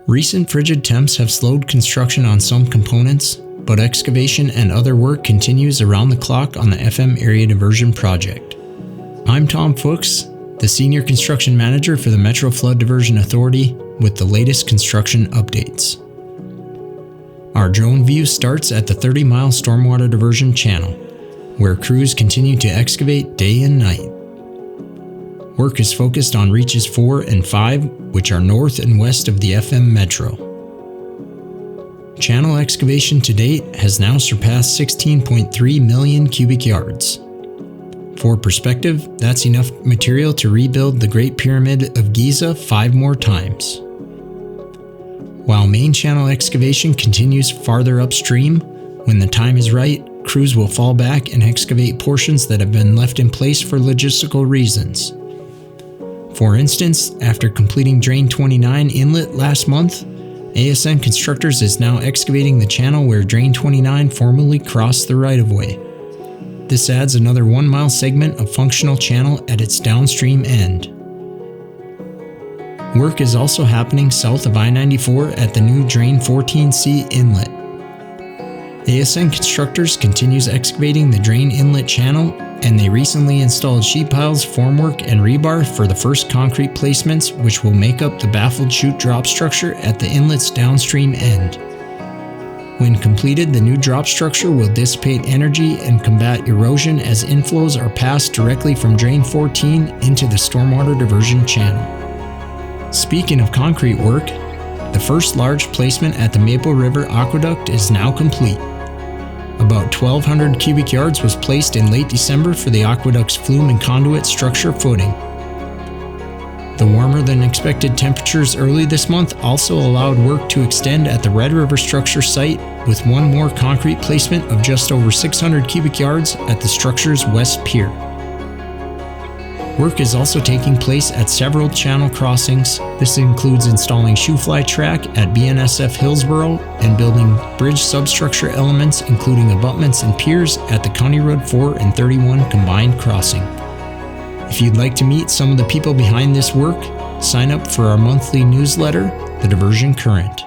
Recent frigid temps have slowed construction on some components, but excavation and other work continues around the clock on the FM Area Diversion project. I'm Tom Fuchs, the Senior Construction Manager for the Metro Flood Diversion Authority, with the latest construction updates. Our drone view starts at the 30-mile stormwater diversion channel, where crews continue to excavate day and night. Work is focused on reaches 4 and 5, which are north and west of the FM Metro. Channel excavation to date has now surpassed 16.3 million cubic yards. For perspective, that's enough material to rebuild the Great Pyramid of Giza 5 more times. While main channel excavation continues farther upstream, when the time is right, crews will fall back and excavate portions that have been left in place for logistical reasons. For instance, after completing Drain 29 Inlet last month, ASN Constructors is now excavating the channel where Drain 29 formerly crossed the right-of-way. This adds another 1-mile segment of functional channel at its downstream end. Work is also happening south of I-94 at the new Drain 14C Inlet. ASN Constructors continues excavating the Drain Inlet channel, and they recently installed sheet piles, formwork, and rebar for the first concrete placements, which will make up the baffled chute drop structure at the inlet's downstream end. When completed, the new drop structure will dissipate energy and combat erosion as inflows are passed directly from Drain 14 into the stormwater diversion channel. Speaking of concrete work, the first large placement at the Maple River Aqueduct is now complete. About 1,200 cubic yards was placed in late December for the aqueduct's flume and conduit structure footing. The warmer than expected temperatures early this month also allowed work to extend at the Red River structure site, with one more concrete placement of just over 600 cubic yards at the structure's west pier. Work is also taking place at several channel crossings. This includes installing shoe fly track at BNSF Hillsboro and building bridge substructure elements including abutments and piers at the County Road 4 and 31 combined crossing. If you'd like to meet some of the people behind this work, sign up for our monthly newsletter, The Diversion Current.